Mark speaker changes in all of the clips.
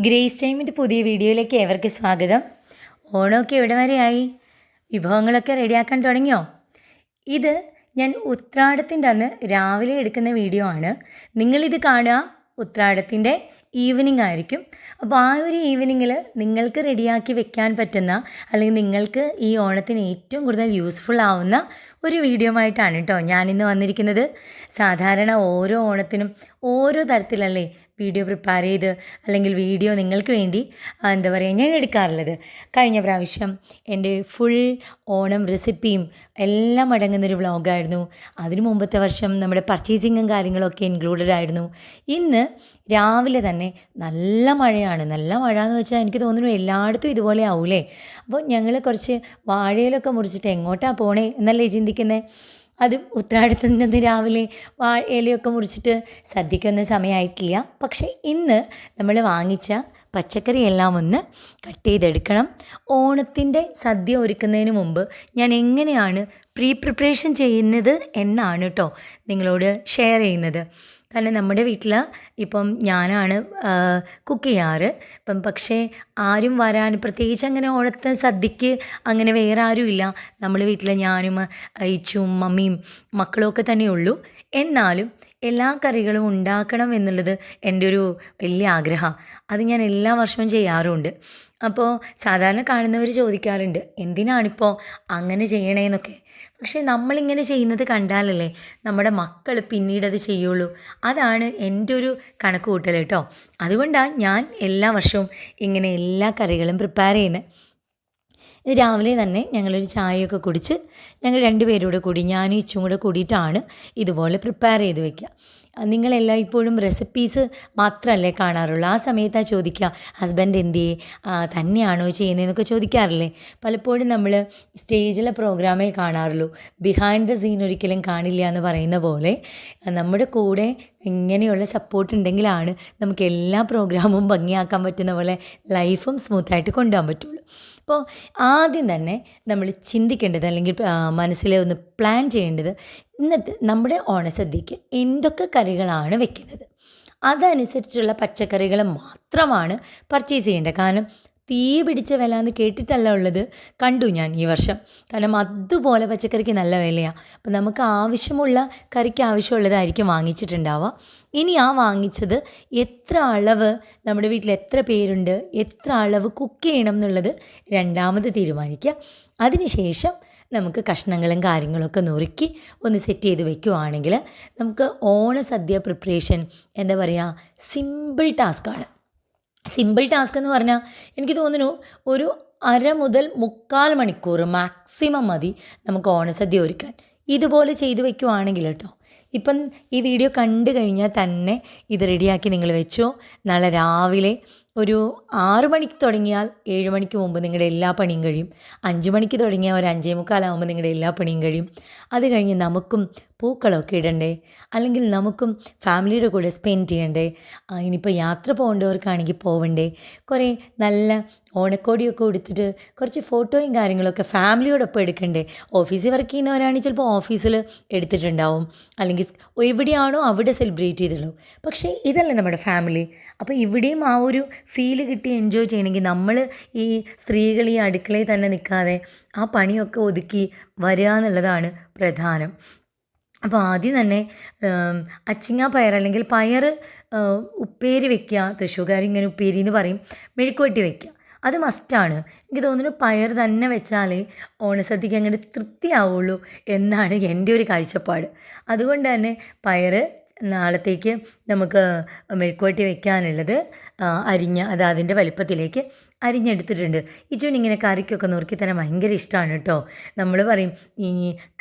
Speaker 1: Grace ടൈമിൻ്റെ പുതിയ വീഡിയോയിലേക്ക് ഏവർക്ക് സ്വാഗതം. ഓണമൊക്കെ എവിടെ വരെയായി? വിഭവങ്ങളൊക്കെ റെഡിയാക്കാൻ തുടങ്ങിയോ? ഇത് ഞാൻ ഉത്രാടത്തിൻ്റെ അന്ന് രാവിലെ എടുക്കുന്ന വീഡിയോ ആണ്. നിങ്ങളിത് കാണുക ഉത്രാടത്തിൻ്റെ ഈവനിങ് ആയിരിക്കും. അപ്പോൾ ആ ഒരു ഈവനിങ്ങിൽ നിങ്ങൾക്ക് റെഡിയാക്കി വെക്കാൻ പറ്റുന്ന, അല്ലെങ്കിൽ നിങ്ങൾക്ക് ഈ ഓണത്തിന് ഏറ്റവും കൂടുതൽ യൂസ്ഫുൾ ആവുന്ന ഒരു വീഡിയോ ആയിട്ടാണ് കേട്ടോ ഞാനിന്ന് വന്നിരിക്കുന്നത്. സാധാരണ ഓരോ ഓണത്തിനും ഓരോ തരത്തിലല്ലേ വീഡിയോ പ്രിപ്പയർ ചെയ്ത്, അല്ലെങ്കിൽ വീഡിയോ നിങ്ങൾക്ക് വേണ്ടി എന്താ പറയുക ഞാൻ എടുക്കാറുള്ളത്. കഴിഞ്ഞ പ്രാവശ്യം എൻ്റെ ഫുൾ ഓണം റെസിപ്പിയും എല്ലാം അടങ്ങുന്നൊരു വ്ളോഗായിരുന്നു. അതിനു മുമ്പത്തെ വർഷം നമ്മുടെ പർച്ചേസിങ്ങും കാര്യങ്ങളൊക്കെ ഇൻക്ലൂഡഡ് ആയിരുന്നു. ഇന്ന് രാവിലെ തന്നെ നല്ല മഴയാണ്. നല്ല മഴ എന്ന് വെച്ചാൽ എനിക്ക് തോന്നുന്നു എല്ലായിടത്തും ഇതുപോലെ ആവൂലേ. അപ്പോൾ ഞങ്ങൾ കുറച്ച് വാഴയിലൊക്കെ മുറിച്ചിട്ട് എങ്ങോട്ടാണ് പോണേ എന്നല്ലേ ചിന്തിക്കുന്നത്. അതും ഉത്രാടത്തിൻ്റെ രാവിലെ ഇലയൊക്കെ മുറിച്ചിട്ട് സദ്യക്കൊന്നും സമയമായിട്ടില്ല. പക്ഷേ ഇന്ന് നമ്മൾ വാങ്ങിച്ച പച്ചക്കറിയെല്ലാം ഒന്ന് കട്ട് ചെയ്തെടുക്കണം. ഓണത്തിൻ്റെ സദ്യ ഒരുക്കുന്നതിന് മുമ്പ് ഞാൻ എങ്ങനെയാണ് പ്രിപ്പറേഷൻ ചെയ്യുന്നത് എന്നാണ് കേട്ടോ നിങ്ങളോട് ഷെയർ ചെയ്യുന്നത്. കാരണം നമ്മുടെ വീട്ടിൽ ഇപ്പം ഞാനാണ് കുക്ക് ചെയ്യാറ്. പക്ഷേ ആരും വരാൻ പ്രത്യേകിച്ച് അങ്ങനെ ഓണത്തെ സദ്യക്ക് അങ്ങനെ വേറെ ആരുമില്ല. നമ്മൾ വീട്ടിൽ ഞാനും ഇച്ചും മമ്മിയും മക്കളുമൊക്കെ തന്നെയുള്ളൂ. എന്നാലും എല്ലാ കറികളും ഉണ്ടാക്കണം എന്നുള്ളത് എൻ്റെ ഒരു വലിയ ആഗ്രഹമാണ്. അത് ഞാൻ എല്ലാ വർഷവും ചെയ്യാറുമുണ്ട്. അപ്പോൾ സാധാരണ കാണുന്നവർ ചോദിക്കാറുണ്ട് എന്തിനാണിപ്പോൾ അങ്ങനെ ചെയ്യണേന്നൊക്കെ. പക്ഷേ നമ്മളിങ്ങനെ ചെയ്യുന്നത് കണ്ടാലല്ലേ നമ്മുടെ മക്കൾ പിന്നീടത് ചെയ്യുള്ളൂ. അതാണ് എൻ്റെ ഒരു കണക്ക് കൂട്ടൽ കേട്ടോ. അതുകൊണ്ടാണ് ഞാൻ എല്ലാ വർഷവും ഇങ്ങനെ എല്ലാ കറികളും പ്രിപ്പയർ ചെയ്യുന്നത്. രാവിലെ തന്നെ ഞങ്ങളൊരു ചായയൊക്കെ കുടിച്ച് ഞങ്ങൾ രണ്ടുപേരും കൂടി ഞാനും ഇച്ചും കൂടെ കൂടിയിട്ടാണ് ഇതുപോലെ പ്രിപ്പയർ ചെയ്ത് വയ്ക്കുക. നിങ്ങളെല്ലാം ഇപ്പോഴും റെസിപ്പീസ് മാത്രമല്ലേ കാണാറുള്ളൂ. ആ സമയത്താണ് ചോദിക്കുക ഹസ്ബൻഡ് എന്ത് തന്നെയാണോ ചെയ്യുന്നതെന്നൊക്കെ ചോദിക്കാറില്ലേ. പലപ്പോഴും നമ്മൾ സ്റ്റേജിലെ പ്രോഗ്രാമേ കാണാറുള്ളൂ, ബിഹൈൻഡ് ദ സീൻ ഒരിക്കലും കാണില്ല എന്ന് പറയുന്ന പോലെ നമ്മുടെ കൂടെ ഇങ്ങനെയുള്ള സപ്പോർട്ട് ഉണ്ടെങ്കിലാണ് നമുക്ക് എല്ലാ പ്രോഗ്രാമും ഭംഗിയാക്കാൻ പറ്റുന്ന പോലെ ലൈഫും സ്മൂത്തായിട്ട് കൊണ്ടുപോകാൻ പറ്റുള്ളൂ. അപ്പോൾ ആദ്യം തന്നെ നമ്മൾ ചിന്തിക്കേണ്ടത്, അല്ലെങ്കിൽ മനസ്സിൽ ഒന്ന് പ്ലാൻ ചെയ്യേണ്ടത്, ഇന്നത്തെ നമ്മുടെ ഓണസദ്യക്ക് എന്തൊക്കെ കറികളാണ് വെക്കുന്നത്. അതനുസരിച്ചുള്ള പച്ചക്കറികൾ മാത്രമാണ് പർച്ചേസ് ചെയ്യേണ്ടത്. കാരണം തീ പിടിച്ച വില എന്ന് കേട്ടിട്ടല്ല ഉള്ളത്, കണ്ടു ഞാൻ ഈ വർഷം. കാരണം അതുപോലെ പച്ചക്കറിക്ക് നല്ല വിലയാണ്. അപ്പം നമുക്ക് ആവശ്യമുള്ള കറിക്ക് ആവശ്യമുള്ളതായിരിക്കും വാങ്ങിച്ചിട്ടുണ്ടാവുക. ഇനി ആ വാങ്ങിച്ചത് എത്ര അളവ്, നമ്മുടെ വീട്ടിൽ എത്ര പേരുണ്ട്, എത്ര അളവ് കുക്ക് ചെയ്യണം എന്നുള്ളത് രണ്ടാമത് തീരുമാനിക്കുക. അതിനുശേഷം നമുക്ക് കഷ്ണങ്ങളും കാര്യങ്ങളൊക്കെ നുറുക്കി ഒന്ന് സെറ്റ് ചെയ്ത് വെക്കുവാണെങ്കിൽ നമുക്ക് ഓണസദ്യ പ്രിപ്പറേഷൻ എന്താ പറയുക സിമ്പിൾ ടാസ്ക്കാണ്. സിമ്പിൾ ടാസ്ക് എന്ന് പറഞ്ഞാൽ എനിക്ക് തോന്നുന്നു ഒരു 1/2 മുതൽ 3/4 മണിക്കൂർ മാക്സിമം മതി നമുക്ക് ഓണസദ്യ ഒരുക്കാൻ. ഇതുപോലെ ചെയ്തു വെക്കുവാണെങ്കിൽ കേട്ടോ. ഇപ്പം ഈ വീഡിയോ കണ്ടു കഴിഞ്ഞാൽ തന്നെ ഇത് റെഡിയാക്കി നിങ്ങൾ വെച്ചോ. നാളെ രാവിലെ ഒരു 6 മണിക്ക് തുടങ്ങിയാൽ 7 മണിക്ക് മുമ്പ് നിങ്ങളുടെ എല്ലാ പണിയും കഴിയും. 5 മണിക്ക് തുടങ്ങിയാൽ ഒരു 5:45 ആകുമ്പോൾ നിങ്ങളുടെ എല്ലാ പണിയും കഴിയും. അത് കഴിഞ്ഞ് നമുക്കും പൂക്കളമൊക്കെ ഇടണ്ടേ, അല്ലെങ്കിൽ നമുക്കും ഫാമിലിയുടെ കൂടെ സ്പെൻഡ് ചെയ്യണ്ടേ. ഇനിയിപ്പോൾ യാത്ര പോകേണ്ടവർക്കാണെങ്കിൽ പോവണ്ടേ. കുറേ നല്ല ഓണക്കോടിയൊക്കെ കൊടുത്തിട്ട് കുറച്ച് ഫോട്ടോയും കാര്യങ്ങളൊക്കെ ഫാമിലിയോടൊപ്പം എടുക്കണ്ടേ. ഓഫീസിൽ വർക്ക് ചെയ്യുന്നവരാണെങ്കിൽ ചിലപ്പോൾ ഓഫീസിൽ എടുത്തിട്ടുണ്ടാവും, അല്ലെങ്കിൽ എവിടെയാണോ അവിടെ സെലിബ്രേറ്റ് ചെയ്തുള്ളൂ. പക്ഷേ ഇതല്ലേ നമ്മുടെ ഫാമിലി. അപ്പോൾ ഇവിടെയും ആ ഒരു ഫീല് കിട്ടി എൻജോയ് ചെയ്യണമെങ്കിൽ നമ്മൾ ഈ സ്ത്രീകൾ ഈ അടുക്കളയിൽ തന്നെ നിൽക്കാതെ ആ പണിയൊക്കെ ഒതുക്കി വരിക എന്നുള്ളതാണ് പ്രധാനം. അപ്പോൾ ആദ്യം തന്നെ അച്ചിങ്ങ പയർ, അല്ലെങ്കിൽ പയർ ഉപ്പേരി വെക്കുക. തൃശ്ശൂർക്കാർ ഇങ്ങനെ ഉപ്പേരി എന്ന് പറയും. മെഴുക്കുവരട്ടി വെക്കുക, അത് മസ്റ്റാണ്. എനിക്ക് തോന്നുന്നു പയർ തന്നെ വെച്ചാലേ ഓണസദ്യക്ക് അങ്ങനെ തൃപ്തിയാവുള്ളൂ എന്നാണ് എൻ്റെ ഒരു കാഴ്ചപ്പാട്. അതുകൊണ്ട് തന്നെ പയർ നാളത്തേക്ക് നമുക്ക് മെഴുക്കുവരട്ടി വെക്കാനുള്ളത് അതിൻ്റെ വലിപ്പത്തിലേക്ക് അരിഞ്ഞെടുത്തിട്ടുണ്ട്. ഇച്ചുവിന് ഇങ്ങനെ കറിക്കൊക്കെ നുറുക്കി തന്നെ ഭയങ്കര ഇഷ്ടമാണ് കേട്ടോ. നമ്മൾ പറയും ഈ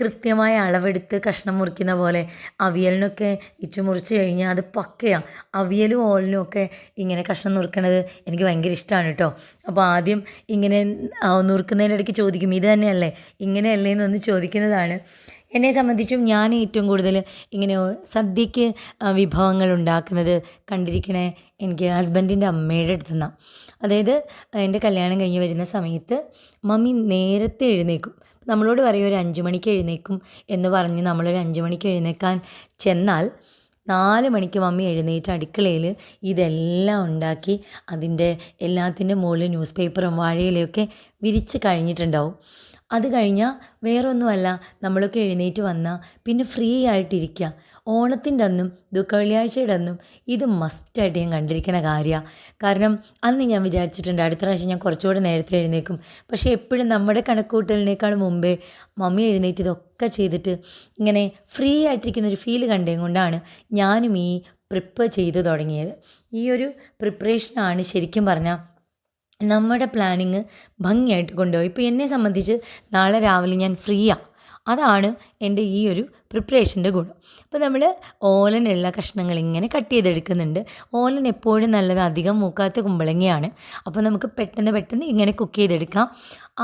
Speaker 1: കൃത്യമായ അളവെടുത്ത് കഷ്ണം മുറിക്കുന്ന പോലെ അവിയലിനൊക്കെ ഇച്ചു മുറിച്ച് കഴിഞ്ഞാൽ അത് പക്കയാണ്. അവിയലും ഓലിനും ഒക്കെ ഇങ്ങനെ കഷ്ണം നുറുക്കണത് എനിക്ക് ഭയങ്കര ഇഷ്ടമാണ് കേട്ടോ. അപ്പോൾ ആദ്യം ഇങ്ങനെ നുറുക്കുന്നതിൻ്റെ ഇടയ്ക്ക് ചോദിക്കും ഇത് തന്നെയല്ലേ ഇങ്ങനെയല്ലേ എന്നൊന്ന് ചോദിക്കുന്നതാണ്. എന്നെ സംബന്ധിച്ചും ഞാൻ ഏറ്റവും കൂടുതൽ ഇങ്ങനെ സദ്യക്ക് വിഭവങ്ങൾ ഉണ്ടാക്കുന്നത് കണ്ടിരിക്കണേ എനിക്ക് ഹസ്ബൻഡിൻ്റെ അമ്മയുടെ അടുത്തു നിന്നാണ്. അതായത് എൻ്റെ കല്യാണം കഴിഞ്ഞ് വരുന്ന സമയത്ത് മമ്മി നേരത്തെ എഴുന്നേക്കും. നമ്മളോട് പറയും ഒരു 5 മണിക്ക് എഴുന്നേക്കും എന്ന് പറഞ്ഞ് നമ്മളൊരു 5 മണിക്ക് എഴുന്നേക്കാൻ ചെന്നാൽ 4 മണിക്ക് മമ്മി എഴുന്നേറ്റ് അടുക്കളയിൽ ഇതെല്ലാം ഉണ്ടാക്കി അതിൻ്റെ എല്ലാത്തിൻ്റെ മുകളിൽ ന്യൂസ് പേപ്പറും വാഴയിലയൊക്കെ വിരിച്ച് കഴിഞ്ഞിട്ടുണ്ടാവും. അത് കഴിഞ്ഞാൽ വേറൊന്നുമല്ല, നമ്മളൊക്കെ എഴുന്നേറ്റ് വന്നാൽ പിന്നെ ഫ്രീ ആയിട്ടിരിക്കുക. ഓണത്തിൻ്റെ അന്നും ദുഃഖവെള്ളിയാഴ്ചയുടെ അന്നും ഇത് മസ്റ്റായിട്ട് ഞാൻ കണ്ടിരിക്കുന്ന കാര്യമാണ്. കാരണം അന്ന് ഞാൻ വിചാരിച്ചിട്ടുണ്ട് അടുത്ത പ്രാവശ്യം ഞാൻ കുറച്ചുകൂടെ നേരത്തെ എഴുന്നേക്കും. പക്ഷേ എപ്പോഴും നമ്മുടെ കണക്കുകൂട്ടലിനേക്കാൾ മുമ്പേ മമ്മി എഴുന്നേറ്റ് ഇതൊക്കെ ചെയ്തിട്ട് ഇങ്ങനെ ഫ്രീ ആയിട്ടിരിക്കുന്നൊരു ഫീൽ കണ്ടതും കൊണ്ടാണ് ഞാനും ഈ പ്രിപ്പയർ ചെയ്ത് തുടങ്ങിയത്. ഈ ഒരു പ്രിപ്പറേഷനാണ് ശരിക്കും പറഞ്ഞാൽ നമ്മുടെ പ്ലാനിങ് ഭംഗിയായിട്ട് കൊണ്ടുപോയി. ഇപ്പോൾ എന്നെ സംബന്ധിച്ച് നാളെ രാവിലെ ഞാൻ ഫ്രീയാണ്. അതാണ് എൻ്റെ ഈ ഒരു പ്രിപ്പറേഷൻ്റെ ഗുണം. അപ്പോൾ നമ്മൾ ഓലനുള്ള കഷ്ണങ്ങൾ ഇങ്ങനെ കട്ട് ചെയ്തെടുക്കുന്നുണ്ട്. ഓലൻ എപ്പോഴും നല്ലത് അധികം മൂക്കാത്ത കുമ്പളങ്ങയാണ്. അപ്പോൾ നമുക്ക് പെട്ടെന്ന് ഇങ്ങനെ കുക്ക് ചെയ്തെടുക്കാം.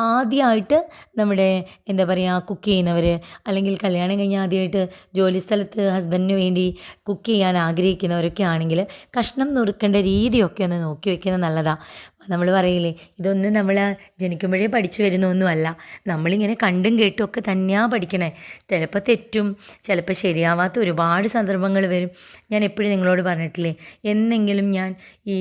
Speaker 1: ആദ്യമായിട്ട് നമ്മുടെ എന്താ പറയുക കുക്ക് ചെയ്യുന്നവർ, അല്ലെങ്കിൽ കല്യാണം കഴിഞ്ഞ് ആദ്യമായിട്ട് ജോലി സ്ഥലത്ത് ഹസ്ബൻഡിന് വേണ്ടി കുക്ക് ചെയ്യാൻ ആഗ്രഹിക്കുന്നവരൊക്കെ ആണെങ്കിൽ കഷ്ണം നുറുക്കേണ്ട രീതിയൊക്കെ ഒന്ന് നോക്കി വയ്ക്കുന്നത് നല്ലതാണ്. നമ്മൾ പറയില്ലേ, ഇതൊന്നും നമ്മൾ ജനിക്കുമ്പോഴേ പഠിച്ചു വരുന്നൊന്നുമല്ല, നമ്മളിങ്ങനെ കണ്ടും കേട്ടും ഒക്കെ തന്നെയാണ് പഠിക്കണേ. ചിലപ്പോൾ തെറ്റും, ചിലപ്പോൾ ശരിയാവാത്ത ഒരുപാട് സന്ദർഭങ്ങൾ വരും. ഞാൻ എപ്പോഴും നിങ്ങളോട് പറഞ്ഞിട്ടില്ലേ, എന്നെങ്കിലും ഞാൻ ഈ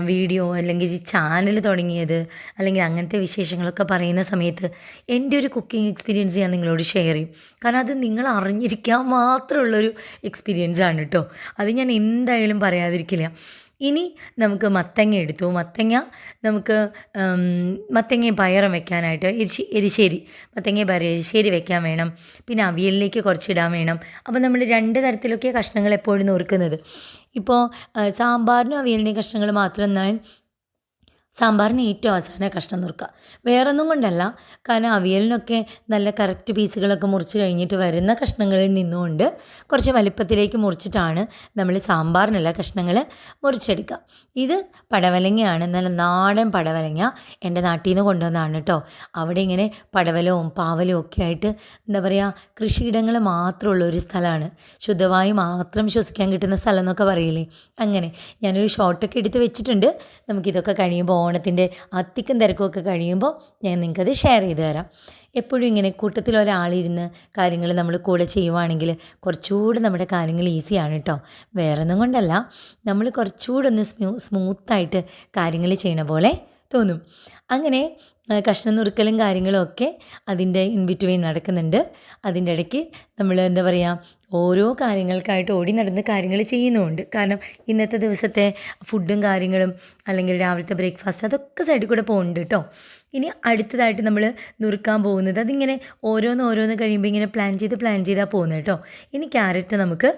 Speaker 1: വീഡിയോ അല്ലെങ്കിൽ ഈ ചാനൽ തുടങ്ങിയത് അല്ലെങ്കിൽ അങ്ങനത്തെ വിശേഷങ്ങളൊക്കെ പറയുന്ന സമയത്ത് എൻ്റെ ഒരു കുക്കിംഗ് എക്സ്പീരിയൻസ് ഞാൻ നിങ്ങളോട് ഷെയർ ചെയ്യും. കാരണം അത് നിങ്ങൾ അറിഞ്ഞിരിക്കാൻ മാത്രമുള്ളൊരു എക്സ്പീരിയൻസാണ് കേട്ടോ. അത് ഞാൻ എന്തായാലും പറയാതിരിക്കില്ല. ഇനി നമുക്ക് മത്തങ്ങ എടുത്തു. നമുക്ക് മത്തങ്ങയും പയറും വെക്കാനായിട്ട് എരിശ്ശേരി, മത്തങ്ങയും പയറും എരിശ്ശേരി വെക്കാൻ വേണം. പിന്നെ അവിയലിലേക്ക് കുറച്ചിടാൻ വേണം. അപ്പോൾ നമ്മൾ 2 തരത്തിലൊക്കെ കഷ്ണങ്ങൾ എപ്പോഴും നുറുക്കുന്നത്. ഇപ്പോൾ സാമ്പാറിനും അവിയലിൻ്റെയും കഷ്ണങ്ങൾ മാത്രം ഞാൻ സാമ്പാറിന് ഏറ്റവും അവസാനം കഷ്ണം നുറുക്കുക. വേറൊന്നും കൊണ്ടല്ല, കാരണം അവിയലിനൊക്കെ നല്ല കറക്റ്റ് പീസുകളൊക്കെ മുറിച്ച് കഴിഞ്ഞിട്ട് വരുന്ന കഷ്ണങ്ങളിൽ നിന്നുകൊണ്ട് കുറച്ച് വലിപ്പത്തിലേക്ക് മുറിച്ചിട്ടാണ് നമ്മൾ സാമ്പാറിനുള്ള കഷ്ണങ്ങൾ മുറിച്ചെടുക്കുക. ഇത് പടവലങ്ങയാണ്, നല്ല നാടൻ പടവലങ്ങ. എൻ്റെ നാട്ടിൽ നിന്ന് കൊണ്ടുവന്നതാണ് കേട്ടോ. അവിടെ ഇങ്ങനെ പടവലവും പാവലും ഒക്കെ ആയിട്ട് എന്താ പറയുക, കൃഷിയിടങ്ങൾ മാത്രമുള്ള ഒരു സ്ഥലമാണ്. ശുദ്ധവായു മാത്രം ശ്വസിക്കാൻ കിട്ടുന്ന സ്ഥലം എന്നൊക്കെ പറയില്ലേ, അങ്ങനെ. ഞാനൊരു ഷോർട്ടൊക്കെ എടുത്ത് വെച്ചിട്ടുണ്ട്. നമുക്കിതൊക്കെ കഴിയുമ്പോൾ ഓണത്തിൻ്റെ തിക്കും തിരക്കുമൊക്കെ കഴിയുമ്പോൾ ഞാൻ നിങ്ങൾക്കത് ഷെയർ ചെയ്ത് തരാം. എപ്പോഴും ഇങ്ങനെ കൂട്ടത്തിൽ ഒരാളിരുന്ന് കാര്യങ്ങൾ നമ്മൾ കൂടെ ചെയ്യുവാണെങ്കിൽ കുറച്ചുകൂടി നമ്മുടെ കാര്യങ്ങൾ ഈസിയാണ് കേട്ടോ. വേറൊന്നും കൊണ്ടല്ല, നമ്മൾ കുറച്ചുകൂടെ ഒന്ന് സ്മൂത്തായിട്ട് കാര്യങ്ങൾ ചെയ്യണ പോലെ തോന്നും. അങ്ങനെ കഷ്ണം നുറുക്കലും കാര്യങ്ങളും ഒക്കെ അതിൻ്റെ ഇൻ ബിറ്റ്വീൻ നടക്കുന്നുണ്ട്. അതിൻ്റെ ഇടയ്ക്ക് നമ്മൾ എന്താ പറയുക, ഓരോ കാര്യങ്ങൾക്കായിട്ട് ഓടി നടന്ന് കാര്യങ്ങൾ ചെയ്യുന്നുമുണ്ട്. കാരണം ഇന്നത്തെ ദിവസത്തെ ഫുഡും കാര്യങ്ങളും അല്ലെങ്കിൽ രാവിലത്തെ ബ്രേക്ക്ഫാസ്റ്റ് അതൊക്കെ സൈഡിൽ കൂടെ പോകുന്നുണ്ട് കേട്ടോ. ഇനി അടുത്തതായിട്ട് നമ്മൾ നുറുക്കാൻ പോകുന്നത്, അതിങ്ങനെ ഓരോന്ന് കഴിയുമ്പോൾ ഇങ്ങനെ പ്ലാൻ ചെയ്താൽ പോകുന്നത് കേട്ടോ. ഇനി ക്യാരറ്റ് നമുക്ക്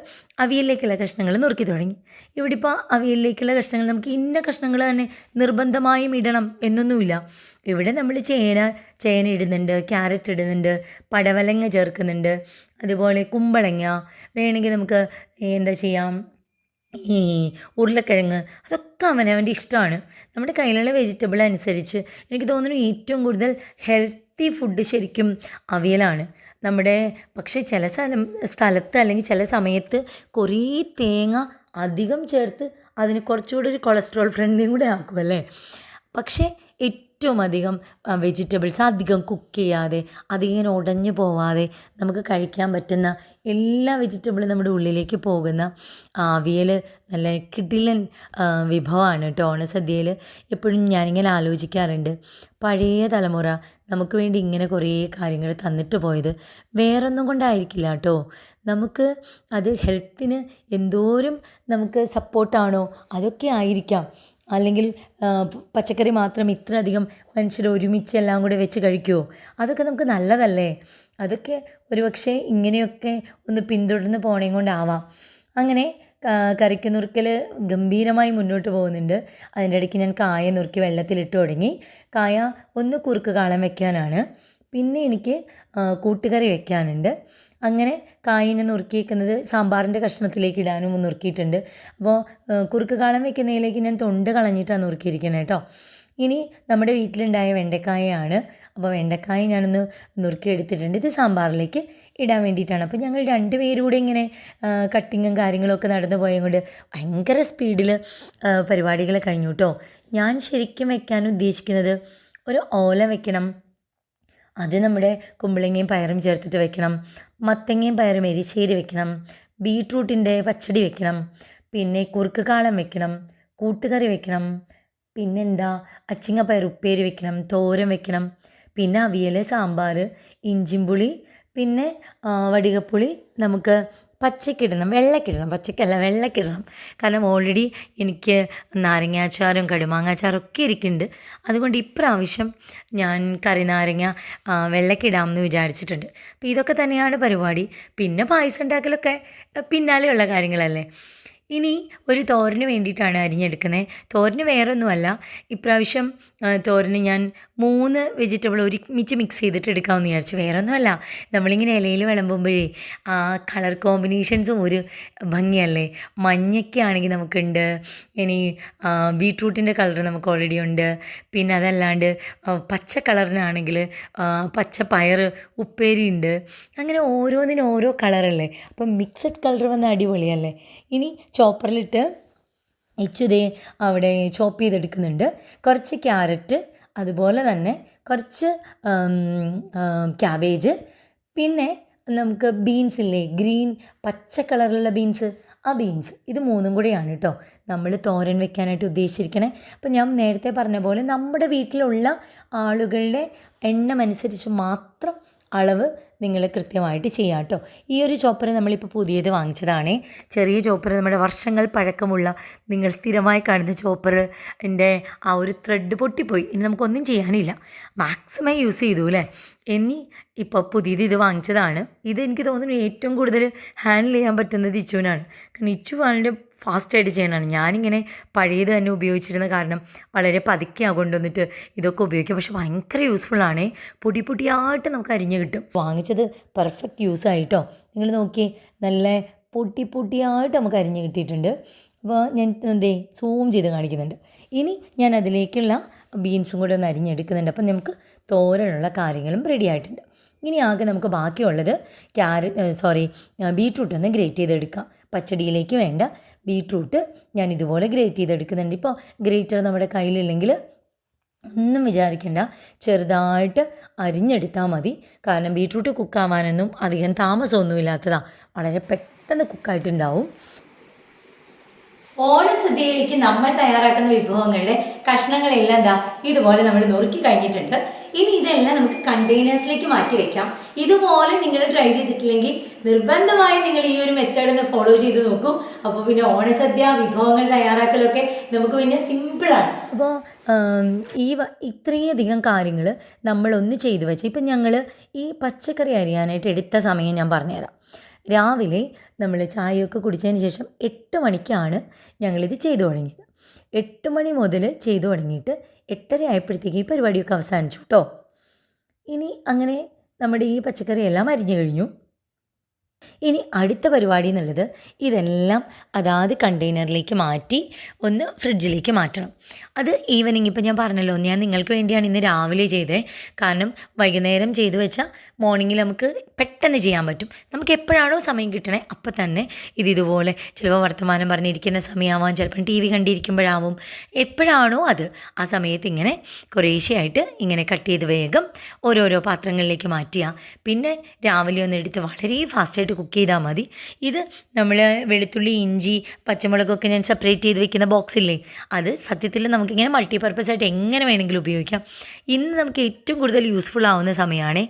Speaker 1: അവിയലിലേക്കുള്ള കഷ്ണങ്ങൾ നുറുക്കി തുടങ്ങി. ഇവിടെ ഇപ്പോൾ അവിയലിലേക്കുള്ള കഷ്ണങ്ങൾ നമുക്ക് ഇന്ന കഷ്ണങ്ങൾ തന്നെ നിർബന്ധമായും ഇടണം എന്നൊന്നുമില്ല. ഇവിടെ നമ്മൾ ചേന ഇടുന്നുണ്ട്, ക്യാരറ്റ് ഇടുന്നുണ്ട്, പടവലങ്ങ ചേർക്കുന്നുണ്ട്, അതുപോലെ കുമ്പളങ്ങ, വേണമെങ്കിൽ നമുക്ക് എന്താ ചെയ്യാം, ഈ ഉരുളക്കിഴങ്ങ്, അതൊക്കെ അവനവൻ്റെ ഇഷ്ടമാണ്. നമ്മുടെ കയ്യിലുള്ള വെജിറ്റബിൾ അനുസരിച്ച് എനിക്ക് തോന്നുന്നു ഏറ്റവും കൂടുതൽ ഹെൽത്തി ഫുഡ് ശരിക്കും അവിയലാണ് നമ്മുടെ. പക്ഷേ ചില സ്ഥലത്ത് അല്ലെങ്കിൽ ചില സമയത്ത് കുറേ തേങ്ങ അധികം ചേർത്ത് അതിന് കുറച്ചുകൂടി ഒരു കൊളസ്ട്രോൾ ഫ്രണ്ട്ലിയും കൂടെ ആക്കുമല്ലേ. പക്ഷേ ഏറ്റവും അധികം വെജിറ്റബിൾസ് അധികം കുക്ക് ചെയ്യാതെ അതിങ്ങനെ ഉടഞ്ഞു പോവാതെ നമുക്ക് കഴിക്കാൻ പറ്റുന്ന എല്ലാ വെജിറ്റബിളും നമ്മുടെ ഉള്ളിലേക്ക് പോകുന്ന അവിയൽ നല്ല കിടിലൻ വിഭവമാണ് കേട്ടോ. ഓണസദ്യയിൽ എപ്പോഴും ഞാനിങ്ങനെ ആലോചിക്കാറുണ്ട്, പഴയ തലമുറ നമുക്ക് വേണ്ടി ഇങ്ങനെ കുറേ കാര്യങ്ങൾ തന്നിട്ട് പോയത് വേറൊന്നും കൊണ്ടായിരിക്കില്ല കേട്ടോ. നമുക്ക് അത് ഹെൽത്തിന് എന്തോരം നമുക്ക് സപ്പോർട്ടാണോ അതൊക്കെ ആയിരിക്കാം. അല്ലെങ്കിൽ പച്ചക്കറി മാത്രം ഇത്രയധികം മനുഷ്യർ ഒരുമിച്ച് എല്ലാം കൂടെ വെച്ച് കഴിക്കുമോ? അതൊക്കെ നമുക്ക് നല്ലതല്ലേ. അതൊക്കെ ഒരുപക്ഷെ ഇങ്ങനെയൊക്കെ ഒന്ന് പിന്തുടർന്ന് പോണേം കൊണ്ടാവാം. അങ്ങനെ കറിക്ക് നുറുക്കൽ ഗംഭീരമായി മുന്നോട്ട് പോകുന്നുണ്ട്. അതിൻ്റെ ഇടയ്ക്ക് ഞാൻ കായ നുറുക്കി വെള്ളത്തിലിട്ട് തുടങ്ങി. കായ ഒന്ന് കുറുക്ക് കാളൻ വെക്കാനാണ്, പിന്നെ എനിക്ക് കൂട്ടുകറി വെക്കാനുണ്ട്. അങ്ങനെ കായിനെ നുറുക്കിയേക്കുന്നത് സാമ്പാറിൻ്റെ കഷ്ണത്തിലേക്ക് ഇടാനും നുറുക്കിയിട്ടുണ്ട്. അപ്പോൾ കുറുക്ക് കാളൻ വെക്കുന്നതിലേക്ക് ഞാൻ തൊണ്ട് കളഞ്ഞിട്ടാണ് നുറുക്കിയിരിക്കുന്നത് കേട്ടോ. ഇനി നമ്മുടെ വീട്ടിലുണ്ടായ വെണ്ടക്കായയാണ്. അപ്പോൾ വെണ്ടക്കായ ഞാനൊന്ന് നുറുക്കി എടുത്തിട്ടുണ്ട്. ഇത് സാമ്പാറിലേക്ക് ഇടാൻ വേണ്ടിയിട്ടാണ്. അപ്പോൾ ഞങ്ങൾ 2 പേരും കൂടെ ഇങ്ങനെ കട്ടിങ്ങും കാര്യങ്ങളൊക്കെ നടന്നു പോയതുകൊണ്ട് ഭയങ്കര സ്പീഡിൽ പരിപാടികൾ കഴിഞ്ഞു കേട്ടോ. ഞാൻ ശരിക്കും വെക്കാൻ ഉദ്ദേശിക്കുന്നത് ഒരു ഓല വെക്കണം. അത് നമ്മുടെ കുമ്പളങ്ങയും പയറും ചേർത്തിട്ട് വെക്കണം. മത്തങ്ങയും പയറും എരിശ്ശേരി വെക്കണം. ബീട്രൂട്ടിൻ്റെ പച്ചടി വെക്കണം, പിന്നെ കുറുക്ക് കാളൻ വെക്കണം, കൂട്ടുകറി വെക്കണം, പിന്നെന്താ അച്ചിങ്ങപ്പയർ ഉപ്പേരി വെക്കണം, തോരൻ വെക്കണം, പിന്നെ അവിയൽ, സാമ്പാർ, ഇഞ്ചിമ്പുളി, പിന്നെ വടികപ്പുളി നമുക്ക് പച്ചക്കിടണം, വെള്ളക്കിടണം, പച്ചക്കല്ല വെള്ളക്കിടണം. കാരണം ഓൾറെഡി എനിക്ക് നാരങ്ങാച്ചാറും കടുമാങ്ങാച്ചാറും ഒക്കെ ഇരിക്കുന്നുണ്ട്. അതുകൊണ്ട് ഇപ്രാവശ്യം ഞാൻ കറിനാരങ്ങ വെള്ളക്കിടാമെന്ന് വിചാരിച്ചിട്ടുണ്ട്. അപ്പോൾ ഇതൊക്കെ തന്നെയാണ് പരിപാടി. പിന്നെ പായസം ഉണ്ടാക്കലൊക്കെ പിന്നാലെയുള്ള കാര്യങ്ങളല്ലേ. ഇനി ഒരു തോരന് വേണ്ടിയിട്ടാണ് അരിഞ്ഞെടുക്കുന്നത്. തോരന് വേറൊന്നുമല്ല, ഇപ്രാവശ്യം തോരന് ഞാൻ 3 വെജിറ്റബിൾ ഒരുമിച്ച് മിക്സ് ചെയ്തിട്ട് എടുക്കാമെന്ന് വിചാരിച്ചു. വേറൊന്നുമല്ല, നമ്മളിങ്ങനെ ഇലയിൽ വിളമ്പുമ്പോഴേ ആ കളർ കോമ്പിനേഷൻസും ഒരു ഭംഗിയല്ലേ. മഞ്ഞയ്ക്ക ആണെങ്കിൽ നമുക്കുണ്ട്, ഇനി ബീട്രൂട്ടിൻ്റെ കളർ നമുക്ക് ഓൾറെഡി ഉണ്ട്, പിന്നെ അതല്ലാണ്ട് പച്ച കളറിനാണെങ്കിൽ പച്ച പയർ ഉപ്പേരി ഉണ്ട്. അങ്ങനെ ഓരോന്നിനും ഓരോ കളറല്ലേ. അപ്പം മിക്സഡ് കളർ വന്ന അടിപൊളിയല്ലേ. ഇനി ചോപ്പറിലിട്ട് ഇച്ചിരി അവിടെ ചോപ്പ് ചെയ്തെടുക്കുന്നുണ്ട്. കുറച്ച് ക്യാരറ്റ്, അതുപോലെ തന്നെ കുറച്ച് ക്യാബേജ്, പിന്നെ നമുക്ക് ബീൻസ് ഇല്ലേ, ഗ്രീൻ പച്ച കളറിലുള്ള ബീൻസ്, ആ ബീൻസ്, ഇത് 3ഉം കൂടെയാണ് കേട്ടോ നമ്മൾ തോരൻ വെക്കാനായിട്ട് ഉദ്ദേശിച്ചിരിക്കണേ. അപ്പം ഞാൻ നേരത്തെ പറഞ്ഞ പോലെ നമ്മുടെ വീട്ടിലുള്ള ആളുകളുടെ എണ്ണം അനുസരിച്ച് മാത്രം അളവ് നിങ്ങൾ കൃത്യമായിട്ട് ചെയ്യാം കേട്ടോ. ഈ ഒരു ചോപ്പർ നമ്മളിപ്പോൾ പുതിയത് വാങ്ങിച്ചതാണേ. ചെറിയ ചോപ്പർ, നമ്മുടെ വർഷങ്ങൾ പഴക്കമുള്ള നിങ്ങൾ സ്ഥിരമായി കാണുന്ന ചോപ്പറിൻ്റെ ആ ഒരു ത്രെഡ് പൊട്ടിപ്പോയി. ഇനി നമുക്കൊന്നും ചെയ്യാനില്ല, മാക്സിമം യൂസ് ചെയ്തു അല്ലേ. ഇനി ഇപ്പോൾ പുതിയത് ഇത് വാങ്ങിച്ചതാണ്. ഇത് എനിക്ക് തോന്നുന്നു ഏറ്റവും കൂടുതൽ ഹാൻഡിൽ ചെയ്യാൻ പറ്റുന്നത് ഇച്ചുവിനാണ്. കാരണം ഇച്ചു വളരെ ഫാസ്റ്റായിട്ട് ചെയ്യണതാണ്. ഞാനിങ്ങനെ പഴയത് തന്നെ ഉപയോഗിച്ചിരുന്ന കാരണം വളരെ പതുക്കെ കൊണ്ടുവന്നിട്ട് ഇതൊക്കെ ഉപയോഗിക്കും. പക്ഷെ ഭയങ്കര യൂസ്ഫുള്ളാണ്. പൊടി പൊടിയായിട്ട് നമുക്ക് അരിഞ്ഞ് കിട്ടും. വാങ്ങിച്ചത് പെർഫെക്റ്റ് യൂസ് ആയിട്ടോ. നിങ്ങൾ നോക്കി, നല്ല പൊടി പൊടിയായിട്ട് നമുക്ക് അരിഞ്ഞ് കിട്ടിയിട്ടുണ്ട്. അപ്പോൾ ഞാൻ സൂം ചെയ്ത് കാണിക്കുന്നുണ്ട്. ഇനി ഞാൻ അതിലേക്കുള്ള ബീൻസും കൂടെ ഒന്ന് അരിഞ്ഞെടുക്കുന്നുണ്ട്. അപ്പം നമുക്ക് തോരനുള്ള കാര്യങ്ങളും റെഡി ആയിട്ടുണ്ട്. ഇനി ആകെ നമുക്ക് ബാക്കിയുള്ളത് ബീട്രൂട്ട് ഒന്ന് ഗ്രേറ്റ് ചെയ്തെടുക്കാം. പച്ചടിയിലേക്ക് വേണ്ട ബീട്രൂട്ട് ഞാൻ ഇതുപോലെ ഗ്രേറ്റ് ചെയ്തെടുക്കുന്നുണ്ട്. ഇപ്പോൾ ഗ്രേറ്റർ നമ്മുടെ കയ്യിലില്ലെങ്കിൽ ഒന്നും വിചാരിക്കേണ്ട, ചെറുതായിട്ട് അരിഞ്ഞെടുത്താൽ മതി. കാരണം ബീട്രൂട്ട് കുക്കാവാനൊന്നും അധികം താമസമൊന്നുമില്ലാത്തതാണ്, വളരെ പെട്ടെന്ന് കുക്കായിട്ടുണ്ടാവും. ഓണസദ്യയിലേക്ക് നമ്മൾ തയ്യാറാക്കുന്ന വിഭവങ്ങളുടെ കഷ്ണങ്ങളെല്ലാം എന്താ ഇതുപോലെ നമ്മൾ നുറുക്കി കഴിഞ്ഞിട്ടുണ്ട്. ഇനി ഇതെല്ലാം നമുക്ക് കണ്ടെയ്നേഴ്സിലേക്ക് മാറ്റി വെക്കാം. ഇതുപോലെ നിങ്ങൾ ട്രൈ ചെയ്തിട്ടില്ലെങ്കിൽ നിർബന്ധമായും നിങ്ങൾ ഈ ഒരു മെത്തേഡ് ഒന്ന് ഫോളോ ചെയ്ത് നോക്കൂ. അപ്പോൾ പിന്നെ ഓണസദ്യ വിഭവങ്ങൾ തയ്യാറാക്കലൊക്കെ നമുക്ക് പിന്നെ സിമ്പിളാണ്. അപ്പോൾ ഇത്രയധികം കാര്യങ്ങൾ നമ്മളൊന്ന് ചെയ്തു വെച്ചാൽ, ഇപ്പം ഞങ്ങൾ ഈ പച്ചക്കറി അരിയാനായിട്ട് എടുത്ത സമയം ഞാൻ പറഞ്ഞുതരാം. രാവിലെ നമ്മൾ ചായയൊക്കെ കുടിച്ചതിന് ശേഷം 8 മണിക്കാണ് ഞങ്ങളിത് ചെയ്തു തുടങ്ങിയത്. 8 മണി മുതൽ ചെയ്തു തുടങ്ങിയിട്ട് 8:30 ആയപ്പോഴത്തേക്ക് ഈ പരിപാടിയൊക്കെ അവസാനിച്ചു കേട്ടോ. ഇനി അങ്ങനെ നമ്മുടെ ഈ പച്ചക്കറിയെല്ലാം അരിഞ്ഞു കഴിഞ്ഞു. ഇനി അടുത്ത പരിപാടി എന്നുള്ളത് ഇതെല്ലാം അതാത് കണ്ടെയ്നറിലേക്ക് മാറ്റി ഒന്ന് ഫ്രിഡ്ജിലേക്ക് മാറ്റണം. അത് ഈവനിങ്, ഇപ്പം ഞാൻ പറഞ്ഞല്ലോ, ഞാൻ നിങ്ങൾക്ക് വേണ്ടിയാണ് ഇന്ന് രാവിലെ ചെയ്തത്. കാരണം വൈകുന്നേരം ചെയ്തു വെച്ചാൽ മോർണിംഗിൽ നമുക്ക് പെട്ടെന്ന് ചെയ്യാൻ പറ്റും. നമുക്ക് എപ്പോഴാണോ സമയം കിട്ടണേ അപ്പം തന്നെ ഇതുപോലെ ചിലപ്പോൾ വർത്തമാനം പറഞ്ഞിരിക്കുന്ന സമയമാവാം, ചിലപ്പം TV കണ്ടിരിക്കുമ്പോഴാവും, എപ്പോഴാണോ അത് ആ സമയത്ത് ഇങ്ങനെ കുറേശ്ശെയായിട്ട് ഇങ്ങനെ കട്ട് ചെയ്ത് വേഗം ഓരോരോ പാത്രങ്ങളിലേക്ക് മാറ്റുക. പിന്നെ രാവിലെ ഒന്ന് എടുത്ത് വളരെ ഫാസ്റ്റായിട്ട് കുക്ക് ചെയ്താൽ മതി. ഇത് നമ്മൾ വെളുത്തുള്ളി, ഇഞ്ചി, പച്ചമുളകൊക്കെ ഞാൻ സെപ്പറേറ്റ് ചെയ്ത് വെക്കുന്ന ബോക്സില്ലേ, അത് സത്യത്തിൽ നമുക്കിങ്ങനെ മൾട്ടിപർപ്പസ് ആയിട്ട് എങ്ങനെ വേണമെങ്കിലും ഉപയോഗിക്കാം. ഇന്ന് നമുക്ക് ഏറ്റവും കൂടുതൽ യൂസ്ഫുൾ ആവുന്ന സമയമാണ്.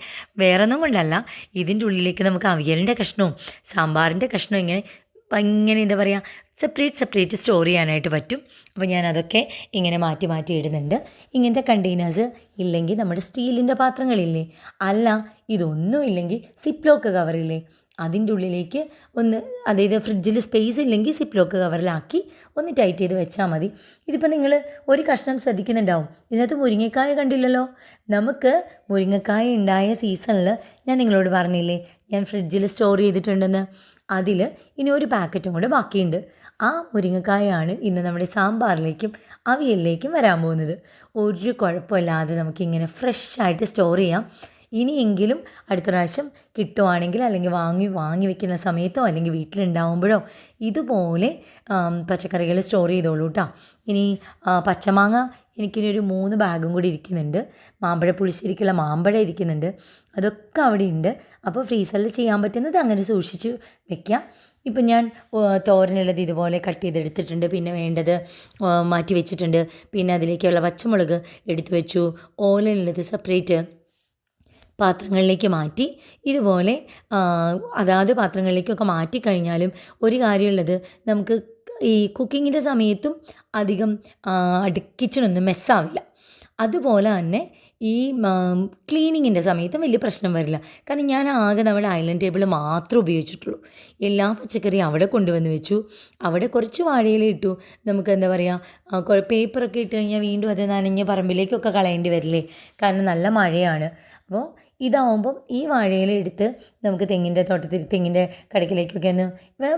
Speaker 1: വേറൊന്നും കൊണ്ടല്ല, ഇതിൻ്റെ ഉള്ളിലേക്ക് നമുക്ക് അവിയലിൻ്റെ കഷ്ണവും സാമ്പാറിൻ്റെ കഷ്ണവും ഇങ്ങനെ എന്താ പറയുക, സെപ്പറേറ്റ് സ്റ്റോർ ചെയ്യാനായിട്ട് പറ്റും. അപ്പോൾ ഞാൻ അതൊക്കെ ഇങ്ങനെ മാറ്റി മാറ്റി ഇടുന്നുണ്ട്. ഇങ്ങനത്തെ കണ്ടെയ്നേഴ്സ് ഇല്ലെങ്കിൽ നമ്മുടെ സ്റ്റീലിൻ്റെ പാത്രങ്ങളില്ലേ, അല്ല ഇതൊന്നും ഇല്ലെങ്കിൽ സിപ്ലോക്ക് കവറില്ലേ, അതിൻ്റെ ഉള്ളിലേക്ക് ഒന്ന്, അതായത് ഫ്രിഡ്ജിൽ സ്പേസ് ഇല്ലെങ്കിൽ സിപ്ലോക്ക് കവറിലാക്കി ഒന്ന് ടൈറ്റ് ചെയ്ത് വെച്ചാൽ മതി. ഇതിപ്പോൾ നിങ്ങൾ ഒരു കഷ്ണം ശ്രദ്ധിക്കുന്നുണ്ടാവും, ഇതിനകത്ത് മുരിങ്ങക്കായ കണ്ടില്ലല്ലോ. നമുക്ക് മുരിങ്ങക്കായ ഉണ്ടായ സീസണിൽ ഞാൻ നിങ്ങളോട് പറഞ്ഞില്ലേ ഞാൻ ഫ്രിഡ്ജിൽ സ്റ്റോർ ചെയ്തിട്ടുണ്ടെന്ന്, അതിൽ ഇനി ഒരു പാക്കറ്റും കൂടെ ബാക്കിയുണ്ട്. ആ മുരിങ്ങക്കായാണ് ഇന്ന് നമ്മുടെ സാമ്പാറിലേക്കും അവിയലിലേക്കും വരാൻ പോകുന്നത്. ഒരു കുഴപ്പമില്ലാതെ നമുക്കിങ്ങനെ ഫ്രഷായിട്ട് സ്റ്റോർ ചെയ്യാം. ഇനിയെങ്കിലും അടുത്ത പ്രാവശ്യം കിട്ടുവാണെങ്കിൽ, അല്ലെങ്കിൽ വാങ്ങി വെക്കുന്ന സമയത്തോ അല്ലെങ്കിൽ വീട്ടിലുണ്ടാവുമ്പോഴോ ഇതുപോലെ പച്ചക്കറികൾ സ്റ്റോർ ചെയ്തോളൂ കേട്ടോ. ഇനി പച്ചമാങ്ങ എനിക്കിനി ഒരു 3 ബാഗും കൂടി ഇരിക്കുന്നുണ്ട്. മാമ്പഴ പുളിശ്ശേരിക്കുള്ള മാമ്പഴം ഇരിക്കുന്നുണ്ട്. അതൊക്കെ അവിടെ ഉണ്ട്. അപ്പോൾ ഫ്രീസറിൽ ചെയ്യാൻ പറ്റുന്നത് അങ്ങനെ സൂക്ഷിച്ച് വെക്കാം. ഇപ്പം ഞാൻ തോരനുള്ളത് ഇതുപോലെ കട്ട് ചെയ്തെടുത്തിട്ടുണ്ട്. പിന്നെ വേണ്ടത് മാറ്റി വെച്ചിട്ടുണ്ട്. പിന്നെ അതിലേക്കുള്ള പച്ചമുളക് എടുത്തു വെച്ചു. ഓലനുള്ളത് സെപ്പറേറ്റ് പാത്രങ്ങളിലേക്ക് മാറ്റി. ഇതുപോലെ അതാത് പാത്രങ്ങളിലേക്കൊക്കെ മാറ്റിക്കഴിഞ്ഞാലും ഒരു കാര്യമുള്ളത്, നമുക്ക് ഈ കുക്കിങ്ങിൻ്റെ സമയത്തും അധികം കിച്ചണൊന്നും മെസ്സാവില്ല. അതുപോലെ തന്നെ ഈ ക്ലീനിങ്ങിൻ്റെ സമയത്തും വലിയ പ്രശ്നം വരില്ല. കാരണം ഞാൻ ആകെ നമ്മുടെ ഐലൻഡ് ടേബിൾ മാത്രമേ ഉപയോഗിച്ചിട്ടുള്ളൂ. എല്ലാ പച്ചക്കറിയും അവിടെ കൊണ്ടുവന്ന് വെച്ചു. അവിടെ കുറച്ച് വാഴയില ഇട്ടു. നമുക്ക് എന്താ പറയുക, കുറേ പേപ്പറൊക്കെ ഇട്ട് കഴിഞ്ഞാൽ വീണ്ടും അത് നനഞ്ഞ് പറമ്പിലേക്കൊക്കെ കളയേണ്ടി വരില്ലേ, കാരണം നല്ല മഴയാണ്. അപ്പോൾ ഇതാവുമ്പം ഈ വാഴയില എടുത്ത് നമുക്ക് തെങ്ങിൻ്റെ കടക്കിലേക്കൊക്കെ ഒന്ന്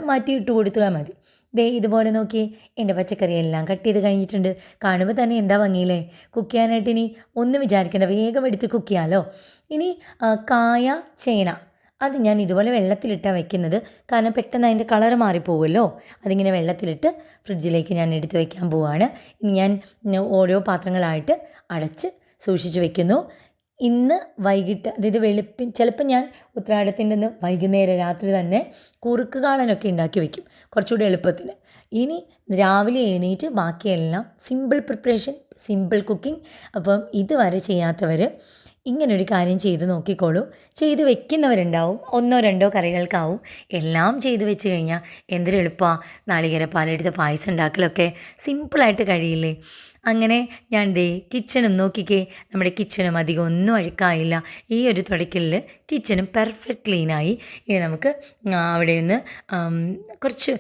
Speaker 1: മാറ്റി ഇട്ട് കൊടുത്താൽ മതി. ദേ ഇതുപോലെ നോക്കി എൻ്റെ പച്ചക്കറി എല്ലാം കട്ട് ചെയ്ത് കഴിഞ്ഞിട്ടുണ്ട്. കാണുമ്പോൾ തന്നെ എന്താ ഭംഗിയില്ലേ. കുക്ക് ചെയ്യാനായിട്ട് ഇനി ഒന്നും വിചാരിക്കേണ്ട, വേഗം എടുത്ത് കുക്ക് ചെയ്യാമല്ലോ. ഇനി കായ, ചേന അത് ഞാൻ ഇതുപോലെ വെള്ളത്തിലിട്ടാണ് വെക്കുന്നത്. കാരണം പെട്ടെന്ന് അതിൻ്റെ കളറ് മാറിപ്പോവുമല്ലോ. അതിങ്ങനെ വെള്ളത്തിലിട്ട് ഫ്രിഡ്ജിലേക്ക് ഞാൻ എടുത്ത് വെക്കാൻ പോവുകയാണ്. ഇനി ഞാൻ ഓരോ പാത്രങ്ങളായിട്ട് അടച്ച് സൂക്ഷിച്ച് വെക്കുന്നു. ഇന്ന് വൈകിട്ട്, അതായത് ചിലപ്പോൾ ഞാൻ ഉത്രാടത്തിൻ്റെ അന്ന് വൈകുന്നേരം രാത്രി തന്നെ കുറുക്ക് കാളനൊക്കെ ഉണ്ടാക്കി വെക്കും, കുറച്ചുകൂടി എളുപ്പത്തിന്. ഇനി രാവിലെ എഴുന്നേറ്റ് ബാക്കിയെല്ലാം സിമ്പിൾ പ്രിപ്പറേഷൻ, സിമ്പിൾ കുക്കിംഗ്. അപ്പം ഇതുവരെ ചെയ്യാത്തവർ ഇങ്ങനൊരു കാര്യം ചെയ്ത് നോക്കിക്കോളൂ. ചെയ്ത് വെക്കുന്നവരുണ്ടാവും, 1-2 കറികൾക്കാവും. എല്ലാം ചെയ്ത് വെച്ച് കഴിഞ്ഞാൽ എന്തൊരു എളുപ്പമാണ്. നാളികേരപ്പാലെടുത്ത് പായസം ഉണ്ടാക്കലൊക്കെ സിമ്പിളായിട്ട് കഴിയില്ലേ. അങ്ങനെ ഞാൻ കിച്ചണും നോക്കിക്കേ, നമ്മുടെ കിച്ചണും അധികം ഒന്നും അഴുക്കായില്ല. ഈ ഒരു തുടയ്ക്കലിൽ കിച്ചണും പെർഫെക്റ്റ് ക്ലീനായി. ഇനി നമുക്ക് അവിടെ നിന്ന് കുറച്ച്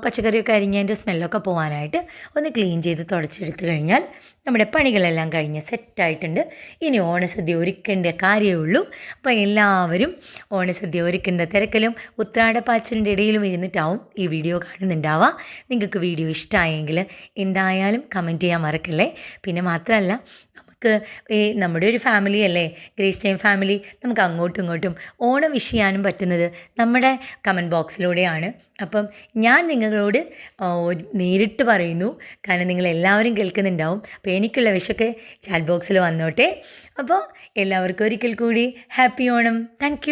Speaker 1: പച്ചക്കറിയൊക്കെ അരിഞ്ഞതിൻ്റെ സ്മെല്ലൊക്കെ പോകാനായിട്ട് ഒന്ന് ക്ലീൻ ചെയ്ത് തുടച്ചെടുത്ത് കഴിഞ്ഞാൽ നമ്മുടെ പണികളെല്ലാം കഴിഞ്ഞ് സെറ്റായിട്ടുണ്ട്. ഇനി ഓണസദ്യ ഒരുക്കേണ്ട കാര്യമേ ഉള്ളൂ. അപ്പോൾ എല്ലാവരും ഓണസദ്യ ഒരുക്കേണ്ട തിരക്കലും ഉത്രാടപ്പാച്ചിലിൻ്റെ ഇടയിലും ഇരുന്നിട്ടാവും ഈ വീഡിയോ കാണുന്നുണ്ടാവുക. നിങ്ങൾക്ക് വീഡിയോ ഇഷ്ടമായെങ്കിൽ എന്തായാലും കമൻറ്റ് ചെയ്യാൻ മറക്കല്ലേ. പിന്നെ മാത്രമല്ല, നമുക്ക് നമ്മുടെ ഒരു ഫാമിലി അല്ലേ, ഗ്രേസ് ടൈം ഫാമിലി, നമുക്ക് അങ്ങോട്ടും ഇങ്ങോട്ടും ഓണം വിഷ് ചെയ്യാനും പറ്റുന്നത് നമ്മുടെ കമൻറ്റ് ബോക്സിലൂടെയാണ്. അപ്പം ഞാൻ നിങ്ങളോട് നേരിട്ട് പറയുന്നു, കാരണം നിങ്ങളെല്ലാവരും കേൾക്കുന്നുണ്ടാവും. അപ്പോൾ എനിക്കുള്ള വിഷൊക്കെ ചാറ്റ് ബോക്സിൽ വന്നോട്ടെ. അപ്പോൾ എല്ലാവർക്കും ഒരിക്കൽ കൂടി ഹാപ്പി ഓണം. താങ്ക്